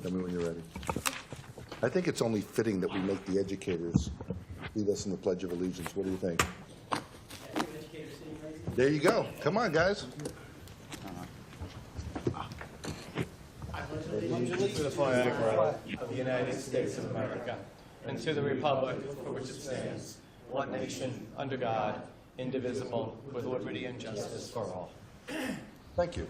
Tell me when you're ready. I think it's only fitting that we make the educators lead us in the Pledge of Allegiance. What do you think? There you go. Come on, guys. I pledge allegiance to the flag of the United States of America and to the republic for which it stands, one nation, under God, indivisible, with liberty and justice for all. Thank you.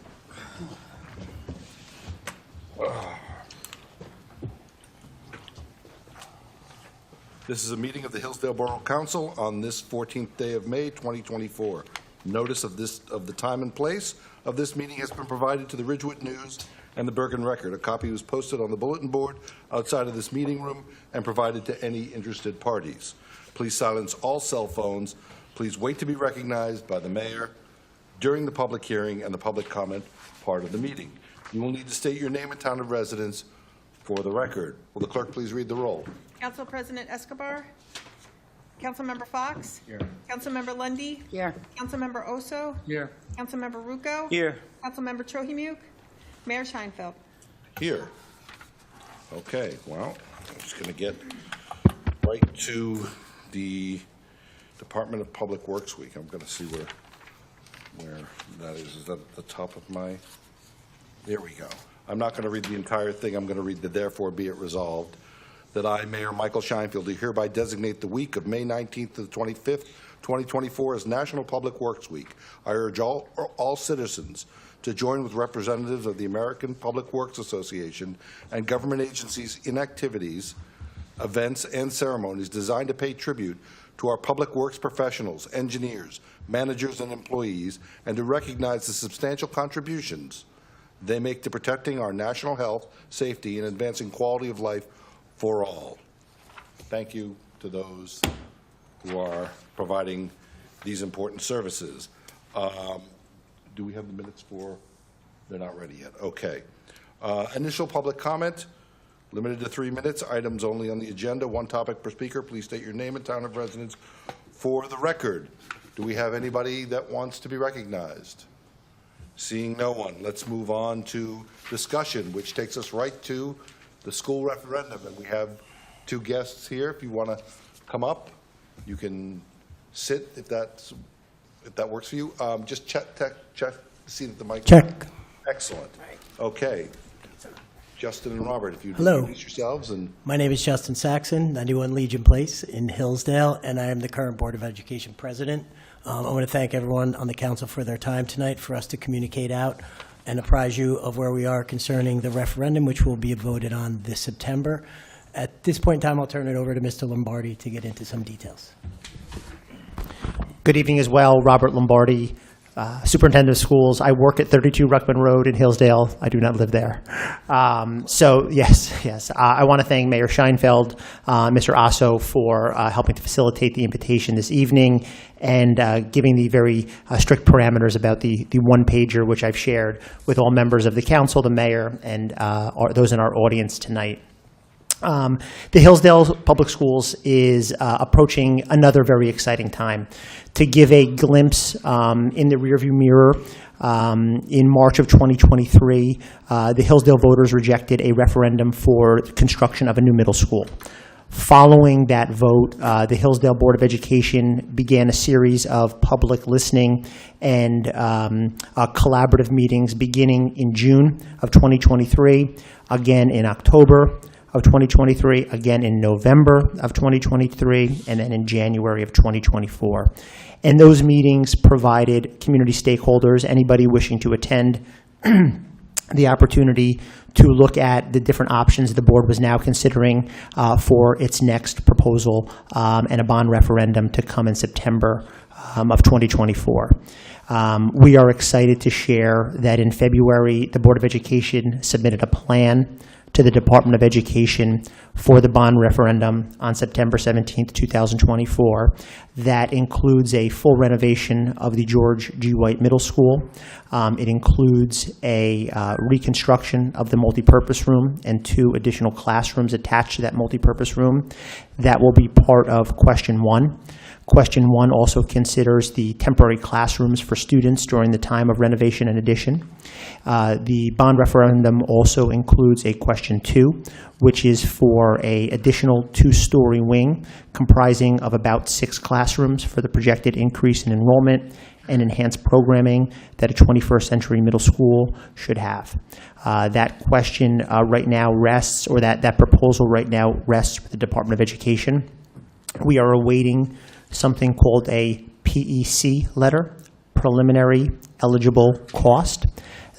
This is a meeting of the Hillsdale Borough Council on this 14th day of May, 2024. Notice of the time and place of this meeting has been provided to the Ridgewood News and the Bergen Record. A copy was posted on the bulletin board outside of this meeting room and provided to any interested parties. Please silence all cell phones. Please wait to be recognized by the mayor during the public hearing and the public comment part of the meeting. You will need to state your name and town of residence for the record. Will the clerk please read the roll? Council President Escobar. Councilmember Fox. Here. Councilmember Lundy. Here. Councilmember Oso. Here. Councilmember Rucco. Here. Councilmember Trohimuk. Mayor Scheinfeld. Here. Okay, well, I'm just going to get right to the Department of Public Works Week. I'm going to see where that is. Is that at the top of my? There we go. I'm not going to read the entire thing. I'm going to read the therefore be it resolved that I, Mayor Michael Scheinfeld, do hereby designate the week of May 19th to the 25th, 2024 as National Public Works Week. I urge all citizens to join with representatives of the American Public Works Association and government agencies in activities, events, and ceremonies designed to pay tribute to our public works professionals, engineers, managers, and employees, and to recognize the substantial contributions they make to protecting our national health, safety, and advancing quality of life for all. Thank you to those who are providing these important services. Do we have the minutes for? They're not ready yet. Okay. Initial public comment, limited to 3 minutes. Items only on the agenda. One topic per speaker. Please state your name and town of residence for the record. Do we have anybody that wants to be recognized? Seeing no one, let's move on to discussion, which takes us right to the school referendum. And we have 2 guests here. If you want to come up, you can sit if that works for you. Just check the seat at the mic. Check. Excellent. Okay. Justin and Robert, if you'd Hello. introduce yourselves. And My name is Justin Saxon, 91 Legion Place in Hillsdale, and I am the current Board of Education President. I want to thank everyone on the council for their time tonight for us to communicate out and apprise you of where we are concerning the referendum, which will be voted on this September. At this point in time, I'll turn it over to Mr. Lombardi to get into some details. Good evening as well. Robert Lombardi, Superintendent of Schools. I work at 32 Ruckman Road in Hillsdale. I do not live there. So yes. I want to thank Mayor Scheinfeld, Mr. Oso for helping to facilitate the invitation this evening and giving the very strict parameters about the one-pager, which I've shared with all members of the council, the mayor, and those in our audience tonight. The Hillsdale Public Schools is approaching another very exciting time. To give a glimpse in the rearview mirror, in March of 2023, the Hillsdale voters rejected a referendum for construction of a new middle school. Following that vote, the Hillsdale Board of Education began a series of public listening and collaborative meetings beginning in June of 2023, again in October of 2023, again in November of 2023, and then in January of 2024. And those meetings provided community stakeholders, anybody wishing to attend, the opportunity to look at the different options the board was now considering for its next proposal and a bond referendum to come in September of 2024. We are excited to share that in February, the Board of Education submitted a plan to the Department of Education for the bond referendum on September 17th, 2024. That includes a full renovation of the George G. White Middle School. It includes a reconstruction of the multipurpose room and 2 additional classrooms attached to that multipurpose room. That will be part of question 1. Question 1 also considers the temporary classrooms for students during the time of renovation and addition. The bond referendum also includes a question 2, which is for an additional 2-story wing comprising of about 6 classrooms for the projected increase in enrollment and enhanced programming that a 21st century middle school should have. That question right now rests, or that proposal right now rests with the Department of Education. We are awaiting something called a PEC letter, preliminary eligible cost.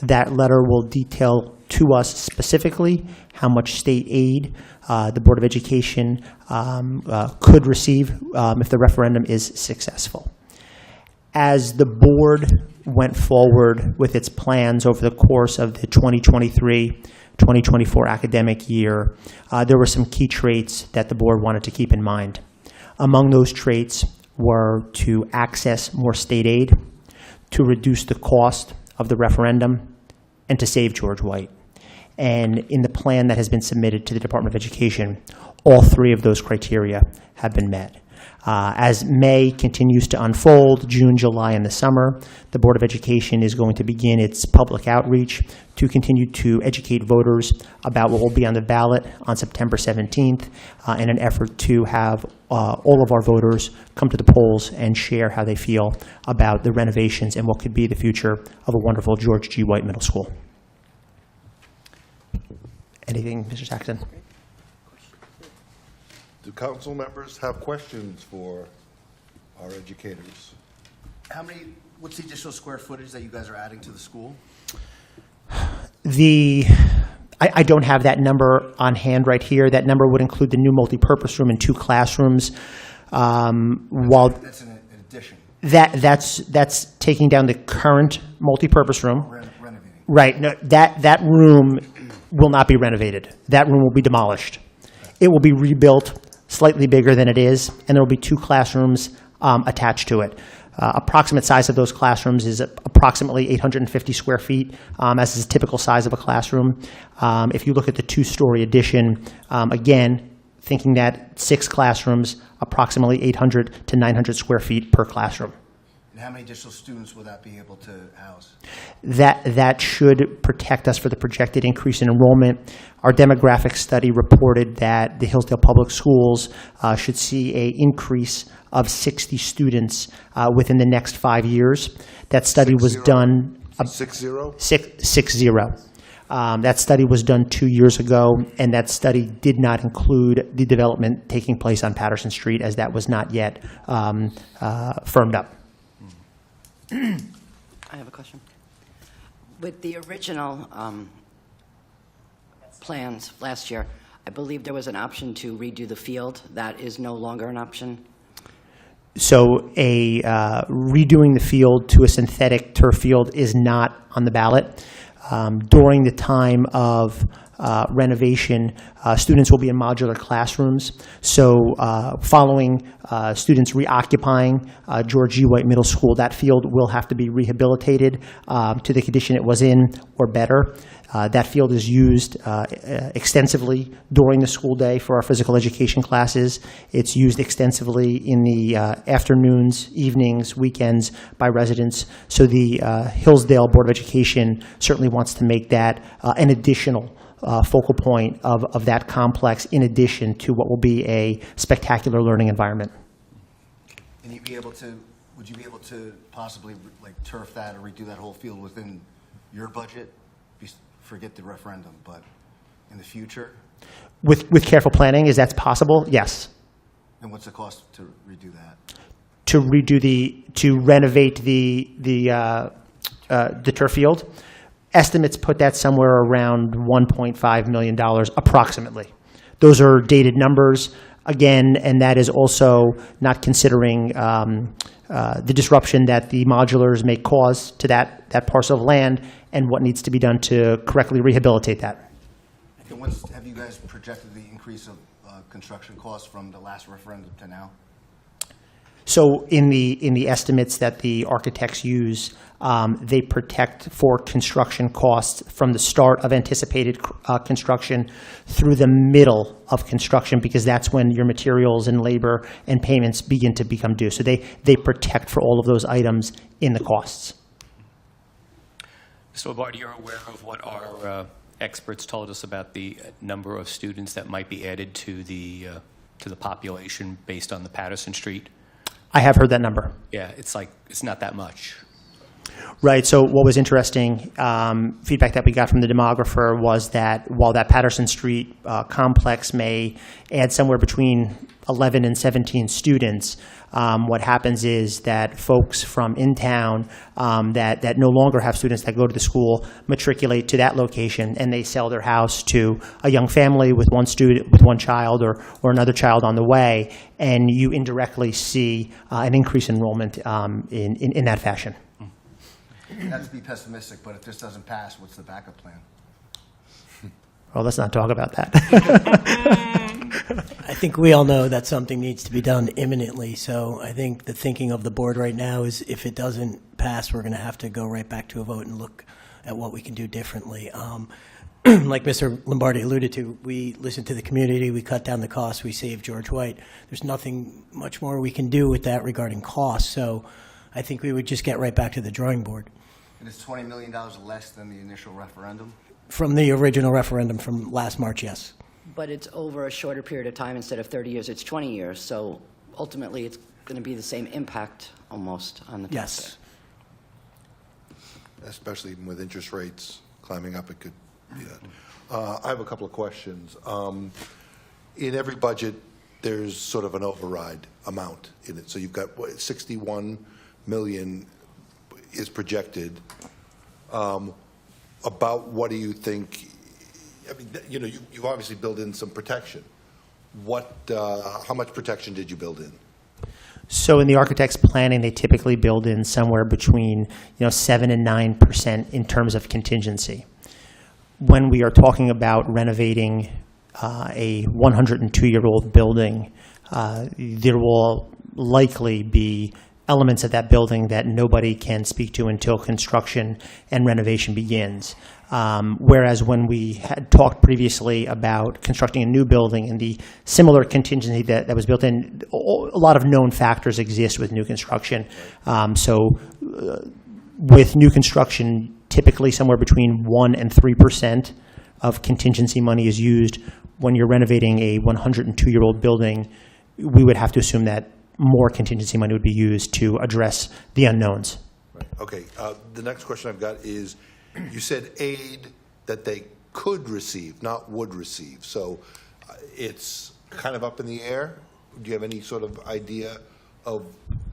That letter will detail to us specifically how much state aid the Board of Education could receive if the referendum is successful. As the board went forward with its plans over the course of the 2023-2024 academic year, there were some key traits that the board wanted to keep in mind. Among those traits were to access more state aid, to reduce the cost of the referendum, and to save George White. And in the plan that has been submitted to the Department of Education, all 3 of those criteria have been met. As May continues to unfold, June, July, and the summer, the Board of Education is going to begin its public outreach to continue to educate voters about what will be on the ballot on September 17th in an effort to have all of our voters come to the polls and share how they feel about the renovations and what could be the future of a wonderful George G. White Middle School. Anything, Mr. Saxon? Do council members have questions for our educators? What's the additional square footage that you guys are adding to the school? I don't have that number on hand right here. That number would include the new multipurpose room and 2 classrooms. While That's an addition, that's taking down the current multipurpose room. renovating. Right. No, that room will not be renovated. That room will be demolished. It will be rebuilt, slightly bigger than it is, and there will be 2 classrooms attached to it. Approximate size of those classrooms is approximately 850 square feet, as is the typical size of a classroom. If you look at the 2-story addition, again, thinking that 6 classrooms, approximately 800 to 900 square feet per classroom. And how many additional students will that be able to house? That should protect us for the projected increase in enrollment. Our demographic study reported that the Hillsdale Public Schools should see an increase of 60 students within the next 5 years. That study was done. 60? 60. That study was done 2 years ago, and that study did not include the development taking place on Patterson Street, as that was not yet firmed up. I have a question. With the original plans last year, I believe there was an option to redo the field. That is no longer an option. So redoing the field to a synthetic turf field is not on the ballot. During the time of renovation, students will be in modular classrooms. So following students reoccupying George G. White Middle School, that field will have to be rehabilitated to the condition it was in or better. That field is used extensively during the school day for our physical education classes. It's used extensively in the afternoons, evenings, weekends by residents. So the Hillsdale Board of Education certainly wants to make that an additional focal point of that complex, in addition to what will be a spectacular learning environment. And would you be able to possibly like turf that or redo that whole field within your budget? Forget the referendum, but in the future? With careful planning, is that possible? Yes. And what's the cost to redo that? To renovate the turf field, estimates put that somewhere around $1.5 million approximately. Those are dated numbers, again, and that is also not considering the disruption that the modulars may cause to that parcel of land and what needs to be done to correctly rehabilitate that. And have you guys projected the increase of construction costs from the last referendum to now? So in the estimates that the architects use, they protect for construction costs from the start of anticipated construction through the middle of construction, because that's when your materials and labor and payments begin to become due. So they protect for all of those items in the costs. Mr. Lombardi, you're aware of what our experts told us about the number of students that might be added to the population based on the Patterson Street? I have heard that number. Yeah, it's not that much. Right. So what was interesting, feedback that we got from the demographer was that while that Patterson Street complex may add somewhere between 11 and 17 students, what happens is that folks from in town that no longer have students that go to the school matriculate to that location, and they sell their house to a young family with one student, with one child, or another child on the way, and you indirectly see an increase in enrollment in that fashion. Not to be pessimistic, but if this doesn't pass, what's the backup plan? Well, let's not talk about that. I think we all know that something needs to be done imminently, so I think the thinking of the board right now is if it doesn't pass, we're going to have to go right back to a vote and look at what we can do differently. Like Mr. Lombardi alluded to, we listened to the community, we cut down the costs, we saved George White. There's nothing much more we can do with that regarding costs, so I think we would just get right back to the drawing board. And it's $20 million less than the initial referendum? From the original referendum from last March, yes. But it's over a shorter period of time. Instead of 30 years, it's 20 years. So ultimately, it's going to be the same impact almost on the taxpayer. Yes. Especially with interest rates climbing up, it could be that. I have a couple of questions. In every budget, there's sort of an override amount in it. So you've got 61 million is projected. About what do you think? I mean, you know, you've obviously built in some protection. How much protection did you build in? So in the architect's planning, they typically build in somewhere between 7 and 9% in terms of contingency. When we are talking about renovating a 102-year-old building, there will likely be elements of that building that nobody can speak to until construction and renovation begins. Whereas when we had talked previously about constructing a new building and the similar contingency that was built in, a lot of known factors exist with new construction. With new construction, typically somewhere between 1 and 3% of contingency money is used. When you're renovating a 102-year-old building, we would have to assume that more contingency money would be used to address the unknowns. Right. Okay. The next question I've got is, you said aid that they could receive, not would receive. So it's kind of up in the air. Do you have any sort of idea of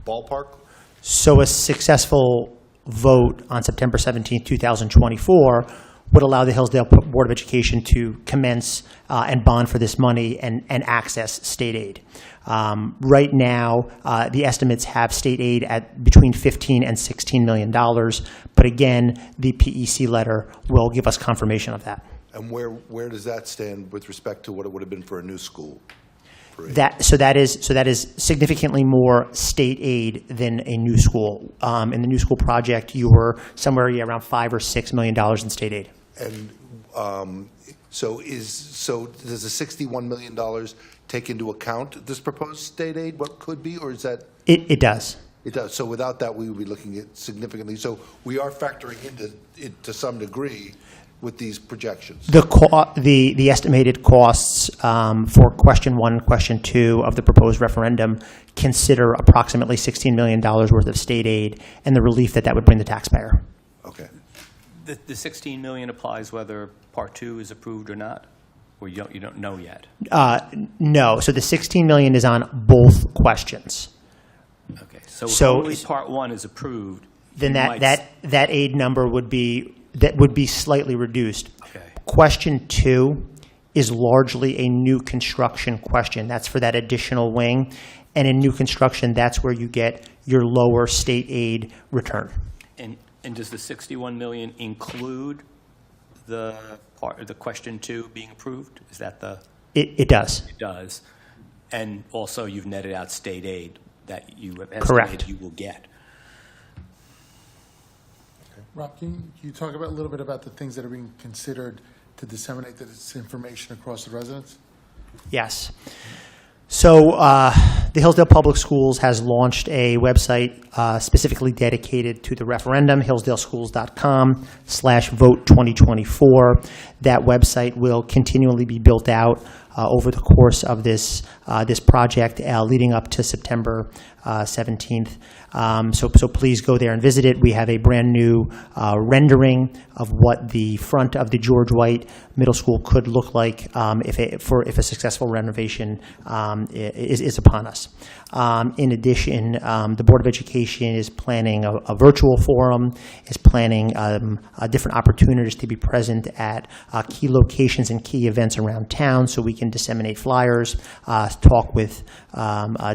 ballpark? So a successful vote on September 17, 2024 would allow the Hillsdale Board of Education to commence and bond for this money and access state aid. Right now, the estimates have state aid at between $15 and $16 million, but again, the PEC letter will give us confirmation of that. And where does that stand with respect to what it would have been for a new school? So that is significantly more state aid than a new school. In the new school project, you were somewhere around $5 or $6 million in state aid. And so does the $61 million take into account this proposed state aid, what could be, or is that? It does. It does. So without that, we would be looking at significantly. So we are factoring into it to some degree with these projections. The estimated costs for question 1 and question 2 of the proposed referendum consider approximately $16 million worth of state aid and the relief that would bring the taxpayer. Okay. The 16 million applies whether Part 2 is approved or not, or you don't know yet? No. So the 16 million is on both questions. Okay. So if So- only Part 1 is approved, Then you might that aid number would be slightly reduced. Okay. Question 2 is largely a new construction question. That's for that additional wing. And in new construction, that's where you get your lower state aid return. And does the 61 million include the question 2 being approved? Is that the? It does. It does. And also you've netted out state aid that you have Correct. estimated you will get. Rob, can you talk about a little bit about the things that are being considered to disseminate this information across the residents? Yes. So the Hillsdale Public Schools has launched a website specifically dedicated to the referendum, hillsdaleschools.com/vote2024. That website will continually be built out over the course of this project leading up to September 17th. So please go there and visit it. We have a brand new rendering of what the front of the George White Middle School could look like if a successful renovation is upon us. In addition, the Board of Education is planning a virtual forum, is planning different opportunities to be present at key locations and key events around town so we can disseminate flyers, talk with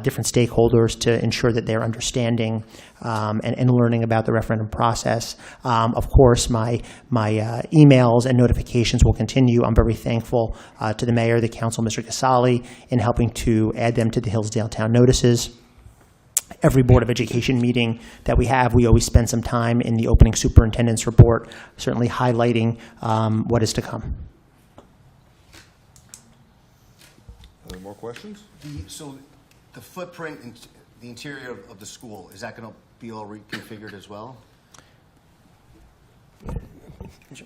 different stakeholders to ensure that they're understanding and learning about the referendum process. Of course, my emails and notifications will continue. I'm very thankful to the mayor, the council, Mr. Casali, in helping to add them to the Hillsdale Town notices. Every Board of Education meeting that we have, we always spend some time in the opening superintendent's report, certainly highlighting what is to come. Any more questions? So the footprint and the interior of the school, is that going to be all reconfigured as well?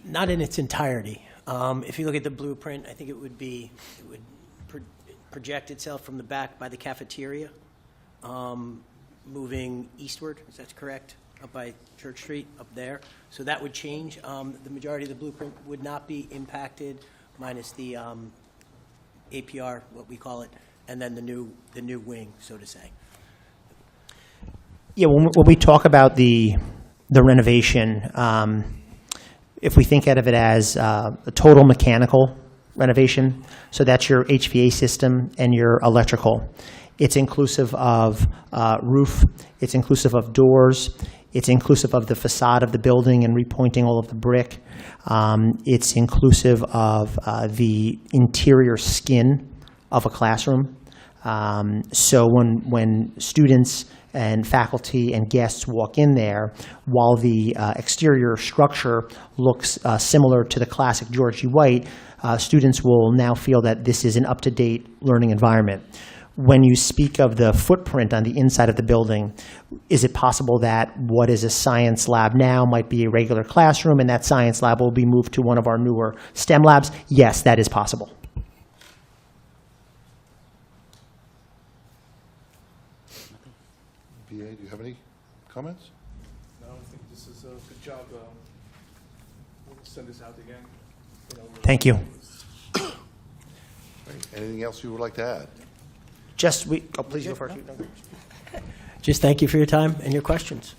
Not in its entirety. If you look at the blueprint, I think it would project itself from the back by the cafeteria, moving eastward, is that correct? Up by Church Street, up there. So that would change. The majority of the blueprint would not be impacted, minus the APR, what we call it, and then the new wing, so to say. Yeah, when we talk about the renovation, if we think of it as a total mechanical renovation, so that's your HVAC system and your electrical. It's inclusive of roof, it's inclusive of doors, it's inclusive of the facade of the building and repointing all of the brick. It's inclusive of the interior skin of a classroom. So when students and faculty and guests walk in there, while the exterior structure looks similar to the classic George G. White, students will now feel that this is an up-to-date learning environment. When you speak of the footprint on the inside of the building, is it possible that what is a science lab now might be a regular classroom and that science lab will be moved to one of our newer STEM labs? Yes, that is possible. BA, do you have any comments? No, I think this is a good job. We'll send this out again. Thank you. Anything else you would like to add? Please go first. Just thank you for your time and your questions.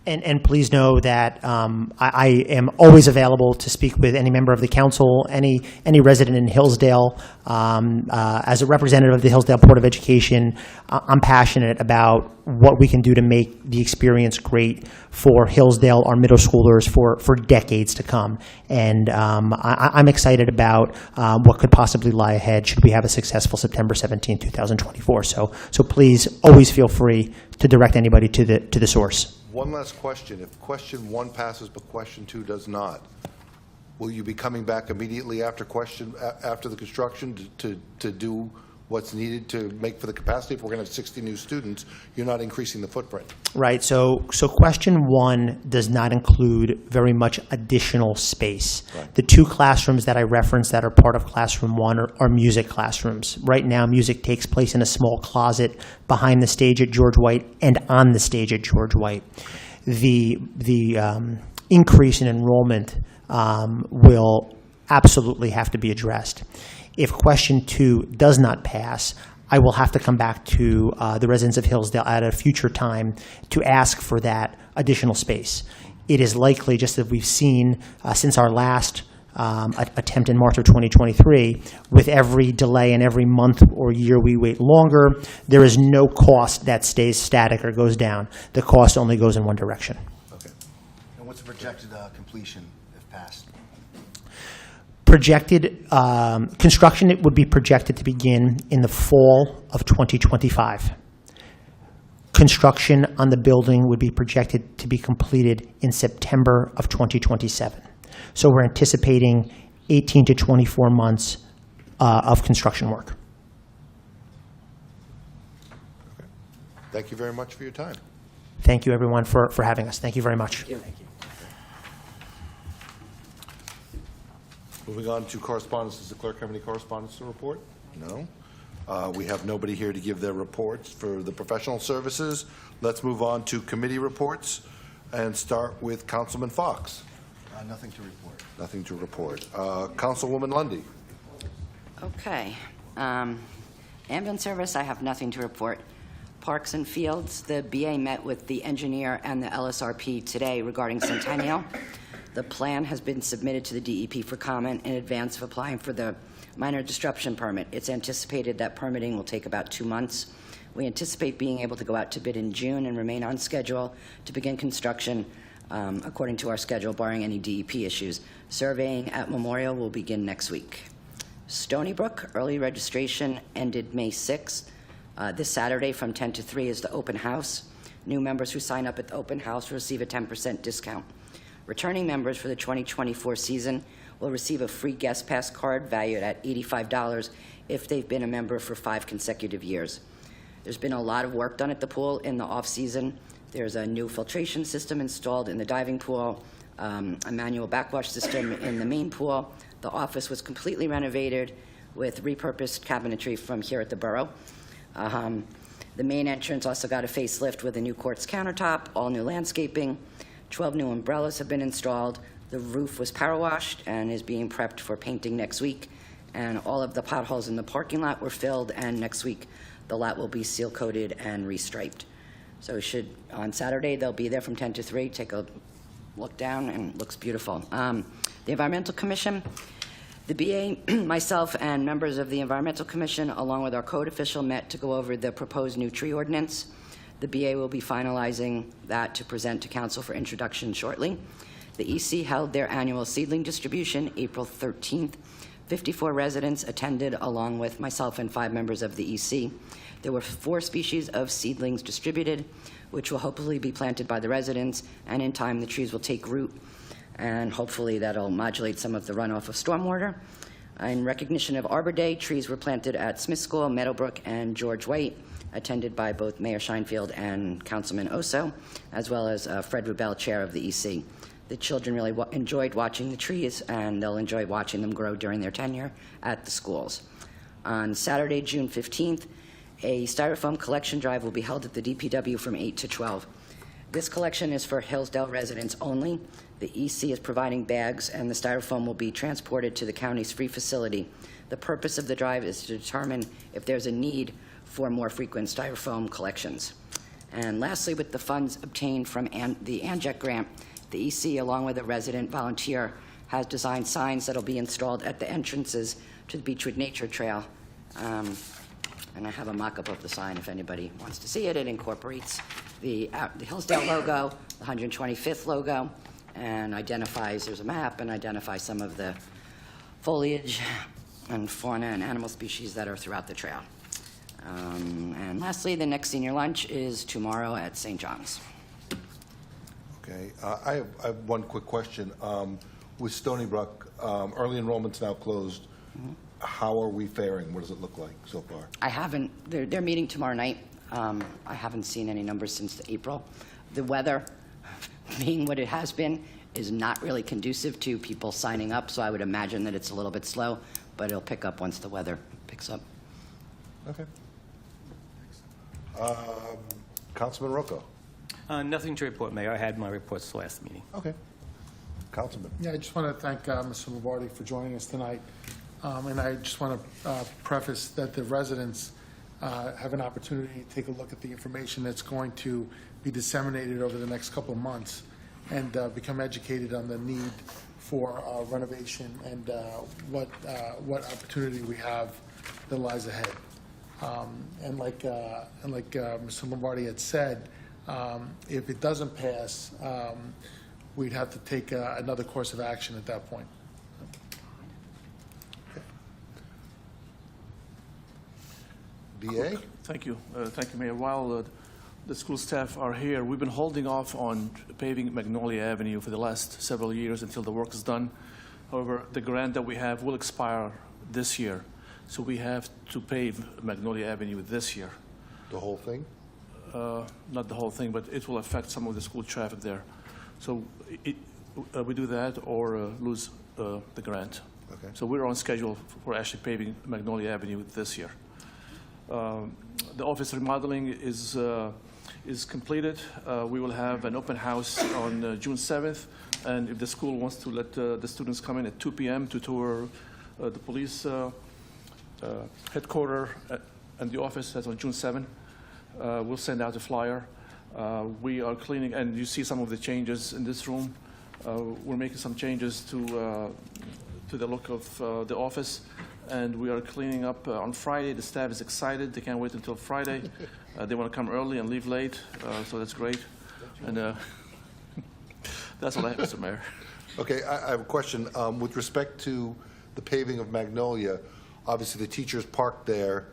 And please know that I am always available to speak with any member of the council, any resident in Hillsdale. As a representative of the Hillsdale Board of Education, I'm passionate about what we can do to make the experience great for Hillsdale, our middle schoolers, for decades to come. And I'm excited about what could possibly lie ahead should we have a successful September 17, 2024. So please always feel free to direct anybody to the source. One last question. If question 1 passes but question 2 does not, will you be coming back immediately after the construction to do what's needed to make for the capacity? If we're going to have 60 new students, you're not increasing the footprint. Right. So question 1 does not include very much additional space. Right. The 2 classrooms that I referenced that are part of classroom 1 are music classrooms. Right now, music takes place in a small closet behind the stage at George White and on the stage at George White. The increase in enrollment will absolutely have to be addressed. If question 2 does not pass, I will have to come back to the residents of Hillsdale at a future time to ask for that additional space. It is likely, just as we've seen since our last attempt in March of 2023, with every delay and every month or year we wait longer, there is no cost that stays static or goes down. The cost only goes in one direction. Okay. And what's the projected completion if passed? Projected construction, it would be projected to begin in the fall of 2025. Construction on the building would be projected to be completed in September of 2027. So we're anticipating 18 to 24 months of construction work. Thank you very much for your time. Thank you, everyone, for having us. Thank you very much. Moving on to correspondence. Does the clerk have any correspondence to report? No. We have nobody here to give their reports for the professional services. Let's move on to committee reports and start with Councilman Fox. Nothing to report. Nothing to report. Councilwoman Lundy. Okay. Ambulance service, I have nothing to report. Parks and Fields, the BA met with the engineer and the LSRP today regarding Centennial. The plan has been submitted to the DEP for comment in advance of applying for the minor disruption permit. It's anticipated that permitting will take about 2 months. We anticipate being able to go out to bid in June and remain on schedule to begin construction according to our schedule, barring any DEP issues. Surveying at Memorial will begin next week. Stony Brook, early registration ended May 6th. This Saturday from 10 to 3 is the open house. New members who sign up at the open house will receive a 10% discount. Returning members for the 2024 season will receive a free guest pass card valued at $85 if they've been a member for 5 consecutive years. There's been a lot of work done at the pool in the off-season. There's a new filtration system installed in the diving pool, a manual backwash system in the main pool. The office was completely renovated with repurposed cabinetry from here at the borough. The main entrance also got a facelift with a new quartz countertop, all new landscaping. 12 new umbrellas have been installed. The roof was power washed and is being prepped for painting next week. And all of the potholes in the parking lot were filled, and next week the lot will be seal coated and restriped. So on Saturday, they'll be there from 10 to 3. Take a look down, and it looks beautiful. The Environmental Commission, the BA, myself, and members of the Environmental Commission, along with our code official, met to go over the proposed new tree ordinance. The BA will be finalizing that to present to Council for introduction shortly. The EC held their annual seedling distribution April 13th. 54 residents attended, along with myself and 5 members of the EC. There were 4 species of seedlings distributed, which will hopefully be planted by the residents, and in time the trees will take root, and hopefully that'll modulate some of the runoff of stormwater. In recognition of Arbor Day, trees were planted at Smith School, Meadowbrook, and George White, attended by both Mayor Scheinfeld and Councilman Oso, as well as Fred Rubel, chair of the EC. The children really enjoyed watching the trees, and they'll enjoy watching them grow during their tenure at the schools. On Saturday, June 15th, a styrofoam collection drive will be held at the DPW from 8 to 12. This collection is for Hillsdale residents only. The EC is providing bags, and the styrofoam will be transported to the county's free facility. The purpose of the drive is to determine if there's a need for more frequent styrofoam collections. And lastly, with the funds obtained from the ANJEC grant, the EC, along with a resident volunteer, has designed signs that will be installed at the entrances to the Beechwood Nature Trail. And I have a mock-up of the sign if anybody wants to see it. It incorporates the Hillsdale logo, the 125th logo, and there's a map, and identifies some of the foliage and fauna and animal species that are throughout the trail. And lastly, the next senior lunch is tomorrow at St. John's. Okay. I have one quick question. With Stony Brook, early enrollment's now closed. Mm-hmm. How are we faring? What does it look like so far? They're meeting tomorrow night. I haven't seen any numbers since April. The weather, being what it has been, is not really conducive to people signing up, so I would imagine that it's a little bit slow, but it'll pick up once the weather picks up. Okay. Councilman Rocco. Nothing to report, Mayor. I had my reports the last meeting. Okay. Councilman. Yeah, I just want to thank Mr. Lombardi for joining us tonight. And I just want to preface that the residents have an opportunity to take a look at the information that's going to be disseminated over the next couple of months and become educated on the need for renovation and what opportunity we have that lies ahead. And like Mr. Lombardi had said, if it doesn't pass, we'd have to take another course of action at that point. BA? Thank you. Thank you, Mayor. While the school staff are here. We've been holding off on paving Magnolia Avenue for the last several years until the work is done. However, the grant that we have will expire this year, so we have to pave Magnolia Avenue this year. The whole thing? Not the whole thing, but it will affect some of the school traffic there. So we do that or lose the grant. Okay. So we're on schedule for actually paving Magnolia Avenue this year. The office remodeling is completed. We will have an open house on June 7th, and if the school wants to let the students come in at 2 p.m. to tour the police headquarters and the office, that's on June 7th. We'll send out a flyer. We are cleaning, and you see some of the changes in this room. We're making some changes to the look of the office, and we are cleaning up on Friday. The staff is excited. They can't wait until Friday. They want to come early and leave late, so that's great. And that's all I have, Mr. Mayor. Okay, I have a question. With respect to the paving of Magnolia, obviously the teachers parked there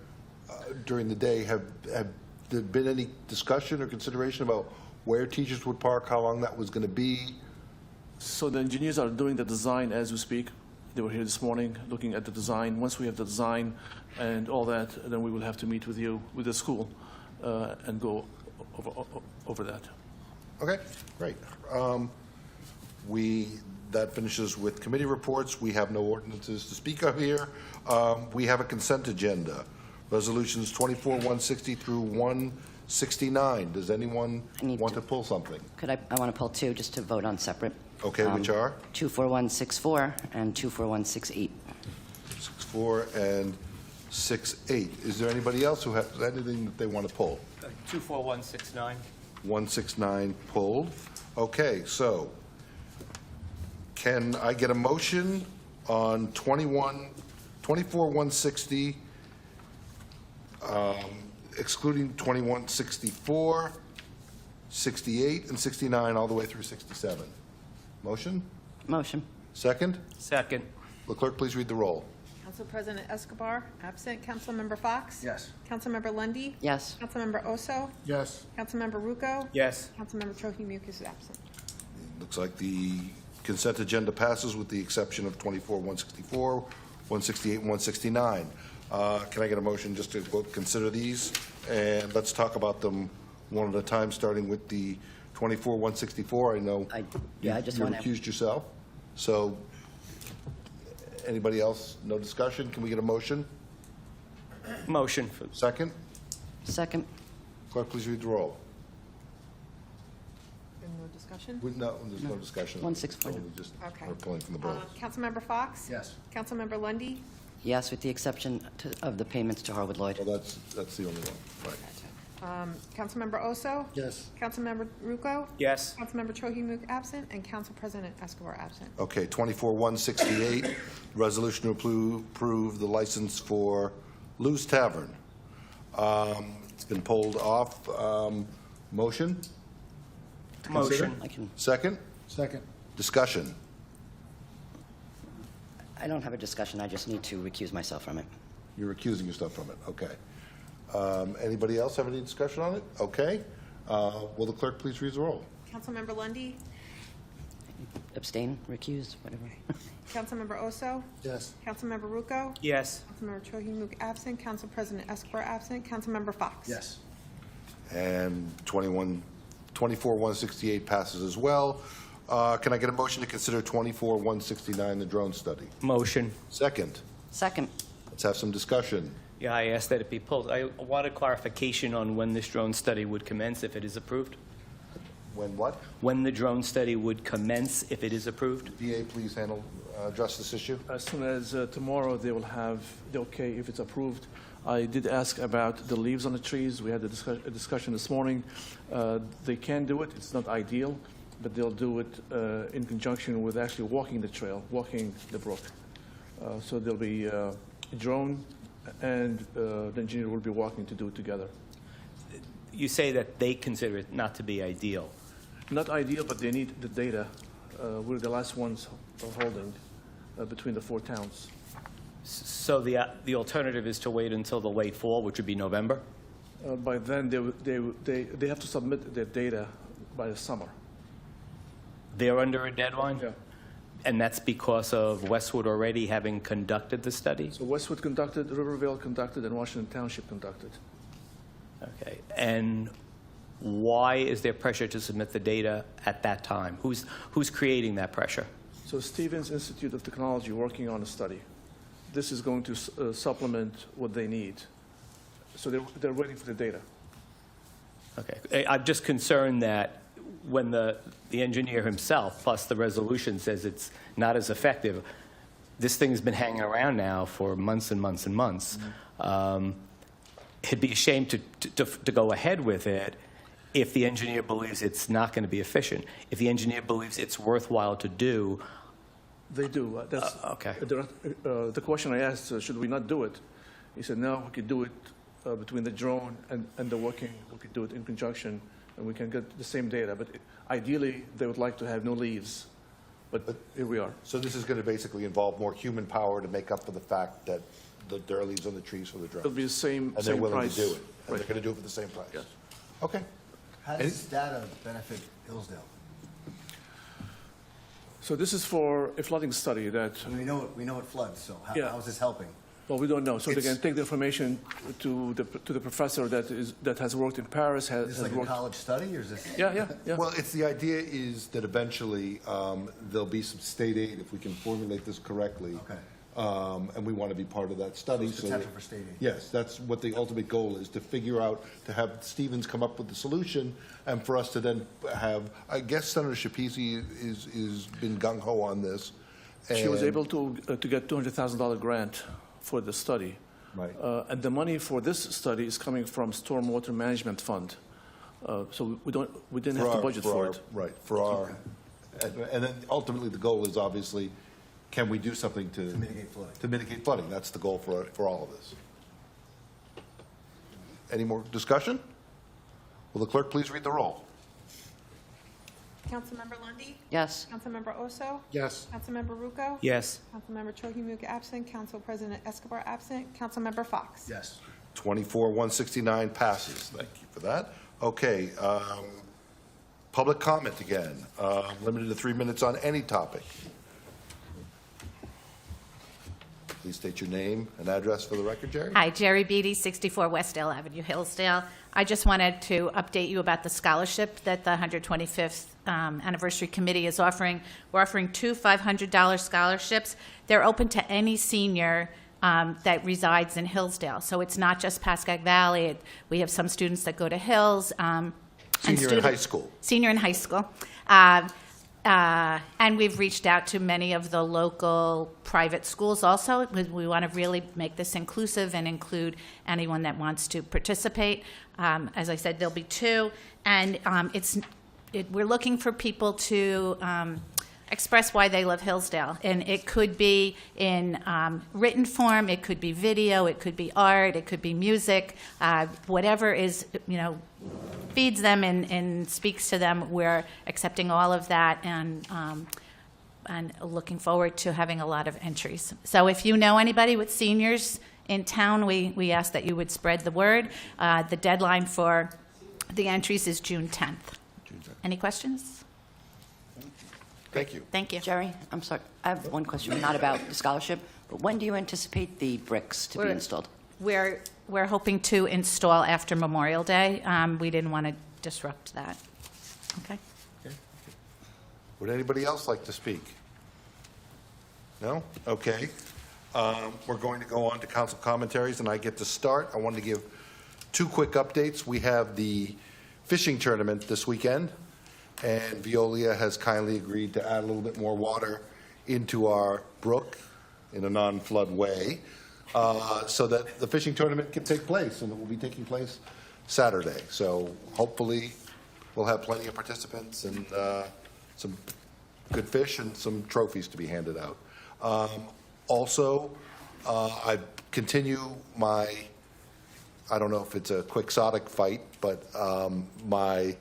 during the day. Have there been any discussion or consideration about where teachers would park, how long that was going to be? So the engineers are doing the design as we speak. They were here this morning looking at the design. Once we have the design and all that, then we will have to meet with you, with the school, and go over that. Okay, great. That finishes with committee reports. We have no ordinances to speak of here. We have a consent agenda. Resolutions 24-160 through 169. Does anyone want to pull something? I want to pull two just to vote on separate. Okay, which are? 24164 and 24168. 64 and 68. Is there anybody else who has anything that they want to pull? 24169. 169 pulled. Okay, so can I get a motion on 24-160, excluding 2164, 68, and 69, all the way through 67? Motion? Motion. Second? Second. Will clerk please read the roll? Council President Escobar, absent. Councilmember Fox? Yes. Councilmember Lundy, Yes. Councilmember Oso? Yes. Councilmember Rucco? Yes. Councilmember Trojimuk is absent. Looks like the consent agenda passes with the exception of 24-164, 168, and 169. Can I get a motion just to consider these? And let's talk about them one at a time, starting with the 24-164. I know I just you want to. recused yourself. So anybody else? No discussion? Can we get a motion? Motion. Second? Second. Clerk, please read the roll. No discussion? No, there's no discussion. 164. We just Okay. are pulling from the bill. Councilmember Fox? Yes. Councilmember Lundy, Yes, with the exception of the payments to Harwood Lloyd. Well, that's the only one, right. Councilmember Oso? Yes. Councilmember Rucco? Yes. Councilmember Trojimuk absent, and Council President Escobar absent. Okay, 24-168, resolution to approve the license for Lou's Tavern. It's been pulled off. Motion? To consider? Motion. I can. Second? Second. Discussion? I don't have a discussion. I just need to recuse myself from it. You're recusing yourself from it, okay. Anybody else have any discussion on it? Okay. Will the clerk please read the roll? Councilmember Lundy, Abstain, recuse, whatever. Councilmember Oso? Yes. Councilmember Rucco? Yes. Councilmember Trojimuk absent, Council President Escobar absent, Councilmember Fox? Yes. And 24-168 passes as well. Can I get a motion to consider 24-169, the drone study? Motion. Second? Second. Let's have some discussion. Yeah, I asked that it be pulled. I want a clarification on when this drone study would commence if it is approved. When what? When the drone study would commence if it is approved. DA, please address this issue. As soon as tomorrow they will have the okay if it's approved. I did ask about the leaves on the trees. We had a discussion this morning. They can do it. It's not ideal, but they'll do it in conjunction with actually walking the trail, walking the brook. So there'll be a drone and the engineer will be walking to do it together. You say that they consider it not to be ideal. Not ideal, but they need the data. We're the last ones holding between the four towns. So the alternative is to wait until the late fall, which would be November? By then, they have to submit their data by the summer. They're under a deadline? Yeah. And that's because of Westwood already having conducted the study? So Westwood conducted, Rivervale conducted, and Washington Township conducted. Okay. And why is there pressure to submit the data at that time? Who's creating that pressure? So Stevens Institute of Technology working on a study. This is going to supplement what they need. So they're waiting for the data. Okay. I'm just concerned that when the engineer himself, plus the resolution, says it's not as effective, this thing's been hanging around now for months and months and months. It'd be a shame to go ahead with it if the engineer believes it's not going to be efficient. If the engineer believes it's worthwhile to do. They do. That's okay. The question I asked, should we not do it? He said, no, we could do it between the drone and the working. We could do it in conjunction, and we can get the same data. But ideally, they would like to have no leaves. But here we are. So this is going to basically involve more human power to make up for the fact that there are leaves on the trees for the drone. It'll be the same And they're willing price. to do it. And Right. they're going to do it for the same price? Yes. Okay. How does this data benefit Hillsdale? So this is for a flooding study that, We know it floods, so Yeah. how is this helping? well, we don't know. So they It's- can take the information to the professor that has worked in Paris, Is has this like a worked. college study, or is this? Yeah. Well, it's the idea is that eventually there'll be some state aid if we can formulate this correctly. Okay. And we want to be part of that study. So it's potential for state aid. Yes, that's what the ultimate goal is, to figure out, to have Stevens come up with the solution, and for us to then have, I guess Senator Shapisi is been gung-ho on this. She was and- able to get $200,000 grant for the study. Right. And the money for this study is coming from Stormwater Management Fund. So we didn't have to budget for it. Right, for our, and then ultimately, the goal is obviously, can we do something to mitigate flooding. To mitigate flooding, that's the goal for all of this. Any more discussion? Will the clerk please read the roll? Councilmember Lundy, Yes. Councilmember Oso, Yes. Councilmember Rucco. Yes. Councilmember Chohimuga absent, Council President Escobar absent, Councilmember Fox. Yes. 24-169 passes. Thank you for that. Okay, public comment again, limited to 3 minutes on any topic. Please state your name and address for the record, Jerry. Hi, Jerry Beatty, 64 Westdale Avenue, Hillsdale. I just wanted to update you about the scholarship that the 125th Anniversary Committee is offering. We're offering 2 $500 scholarships. They're open to any senior that resides in Hillsdale. So it's not just Pascack Valley. We have some students that go to Hills. Senior in high school. Senior in high school. And we've reached out to many of the local private schools also. We want to really make this inclusive and include anyone that wants to participate. As I said, there'll be 2. And we're looking for people to express why they love Hillsdale. And it could be in written form, it could be video, it could be art, it could be music, whatever is, feeds them and speaks to them. We're accepting all of that and looking forward to having a lot of entries. So if you know anybody with seniors in town, we ask that you would spread the word. The deadline for the entries is June 10th. Any questions? Thank you. Thank you. Jerry, I'm sorry, I have one question, not about the scholarship, but when do you anticipate the bricks to be installed? We're hoping to install after Memorial Day. We didn't want to disrupt that. Okay. Would anybody else like to speak? No? Okay. We're going to go on to council commentaries, and I get to start. I wanted to give 2 quick updates. We have the fishing tournament this weekend, and Veolia has kindly agreed to add a little bit more water into our brook in a non-flood way, so that the fishing tournament can take place, and it will be taking place Saturday. So hopefully, we'll have plenty of participants and some good fish and some trophies to be handed out. Also, I continue my, I don't know if it's a quixotic fight, but my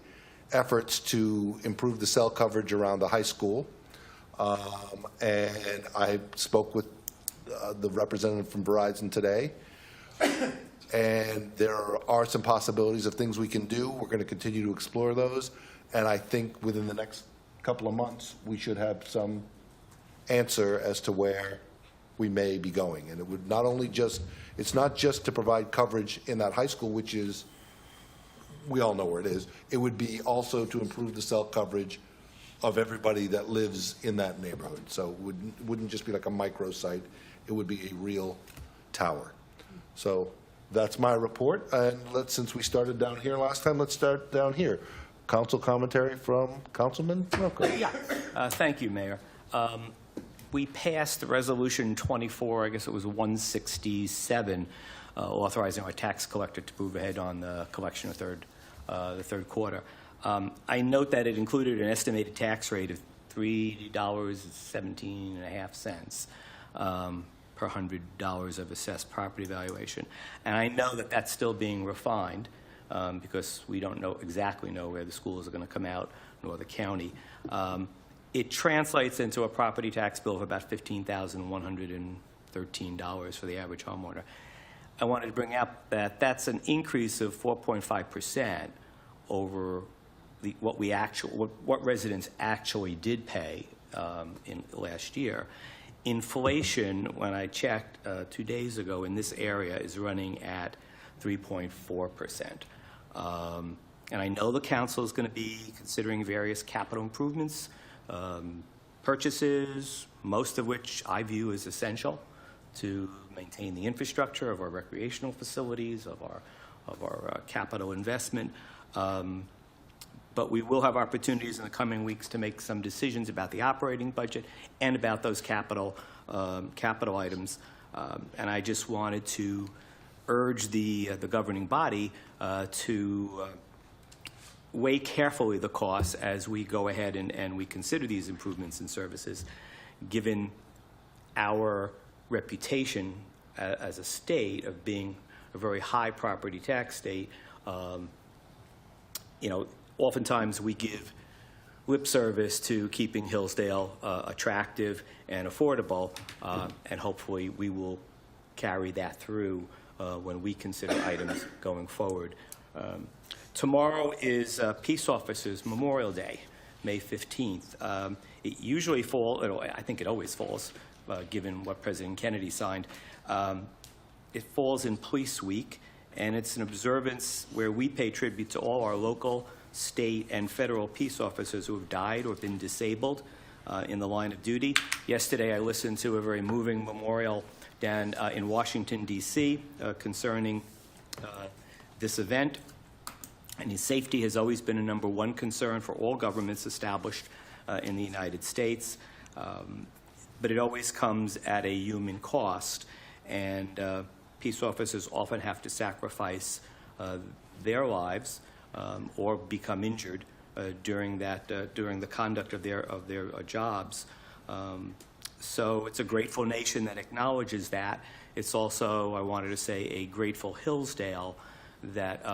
efforts to improve the cell coverage around the high school. And I spoke with the representative from Verizon today. and there are some possibilities of things we can do. We're going to continue to explore those, and I think within the next couple of months, we should have some answer as to where we may be going. And it would not only just, it's not just to provide coverage in that high school, which is, we all know where it is. It would be also to improve the cell coverage of everybody that lives in that neighborhood. So it wouldn't just be like a microsite. It would be a real tower. So that's my report. And since we started down here last time, let's start down here. Council commentary from Councilman Rocco. Thank you, Mayor. We passed Resolution 24, I guess it was 167, authorizing our tax collector to move ahead on the collection of the third quarter. I note that it included an estimated tax rate of $3.17.5 per $100 of assessed property valuation. And I know that that's still being refined because we don't exactly know where the schools are going to come out, nor the county. It translates into a property tax bill of about $15,113 for the average homeowner. I wanted to bring up that that's an increase of 4.5% over what residents actually did pay in last year. Inflation, when I checked 2 days ago in this area, is running at 3.4%. And I know the council is going to be considering various capital improvements, purchases, most of which I view as essential to maintain the infrastructure of our recreational facilities, of our capital investment. But we will have opportunities in the coming weeks to make some decisions about the operating budget and about those capital items. And I just wanted to urge the governing body to weigh carefully the costs as we go ahead and we consider these improvements in services, given our reputation as a state of being a very high property tax state. Oftentimes we give lip service to keeping Hillsdale attractive and affordable, and hopefully we will carry that through when we consider items going forward. Tomorrow is Peace Officers Memorial Day, May 15th. It usually falls, I think it always falls, given what President Kennedy signed. It falls in Police Week, and it's an observance where we pay tribute to all our local, state, and federal peace officers who have died or been disabled in the line of duty. Yesterday, I listened to a very moving memorial down in Washington, D.C. Concerning this event. And his safety has always been a #1 concern for all governments established in the United States. But it always comes at a human cost. And peace officers often have to sacrifice their lives or become injured during the conduct of their jobs. So it's a grateful nation that acknowledges that. It's also, I wanted to say, a grateful Hillsdale that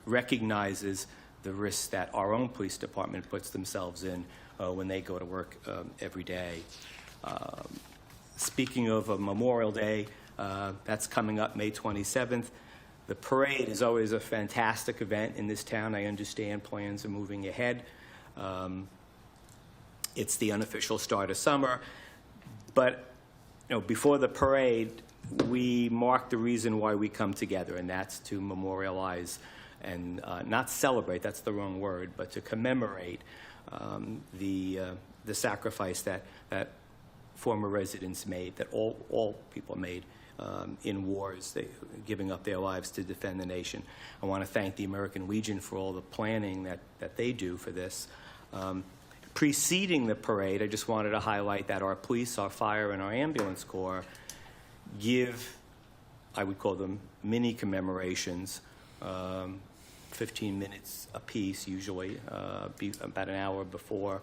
recognizes the risks that our own police department puts themselves in when they go to work every day. Speaking of a Memorial Day, that's coming up May 27th. The parade is always a fantastic event in this town. I understand plans are moving ahead. It's the unofficial start of summer. But before the parade, we mark the reason why we come together, and that's to memorialize and not celebrate, that's the wrong word, but to commemorate the sacrifice that former residents made, that all people made in wars, giving up their lives to defend the nation. I want to thank the American Legion for all the planning that they do for this. Preceding the parade, I just wanted to highlight that our police, our fire, and our ambulance corps give, I would call them mini commemorations, 15 minutes apiece usually, about an hour before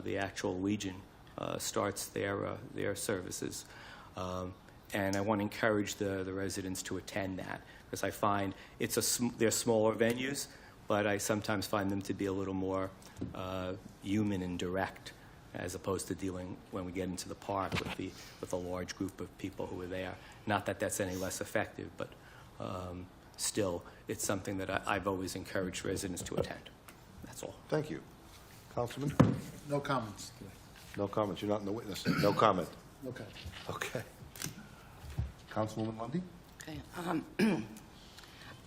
the actual Legion starts their services. And I want to encourage the residents to attend that, because I find they're smaller venues, but I sometimes find them to be a little more human and direct, as opposed to dealing when we get into the park with a large group of people who are there. Not that that's any less effective, but still, it's something that I've always encouraged residents to attend. That's all. Thank you. Councilman? No comments today. No comments. You're not in the witness. No comment. Okay. Okay. Councilwoman Lundy? Okay.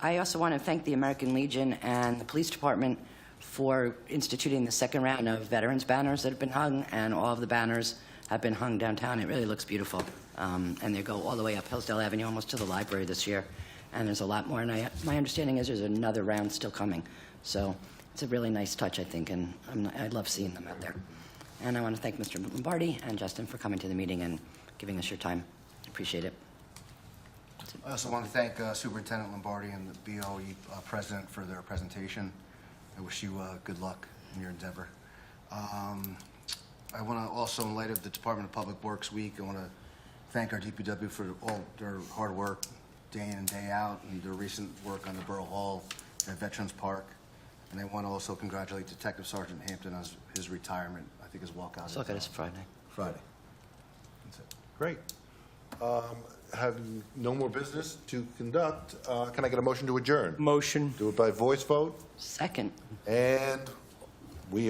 I also want to thank the American Legion and the Police Department for instituting the second round of veterans banners that have been hung, and all of the banners have been hung downtown. It really looks beautiful. And they go all the way up Hillsdale Avenue, almost to the library this year. And there's a lot more, and my understanding is there's another round still coming. So it's a really nice touch, I think, and I love seeing them out there. And I want to thank Mr. Lombardi and Justin for coming to the meeting and giving us your time. Appreciate it. I also want to thank Superintendent Lombardi and the BOE President for their presentation. I wish you good luck in your endeavor. I want to also, in light of the Department of Public Works Week, I want to thank our DPW for all their hard work day in and day out, and their recent work on the Borough Hall at Veterans Park. And I want to also congratulate Detective Sergeant Hampton on his retirement. I think his walkout is So look at us Friday. Friday. That's it. Great. Having no more business to conduct, can I get a motion to adjourn? Motion. Do it by voice vote, Second. and we are.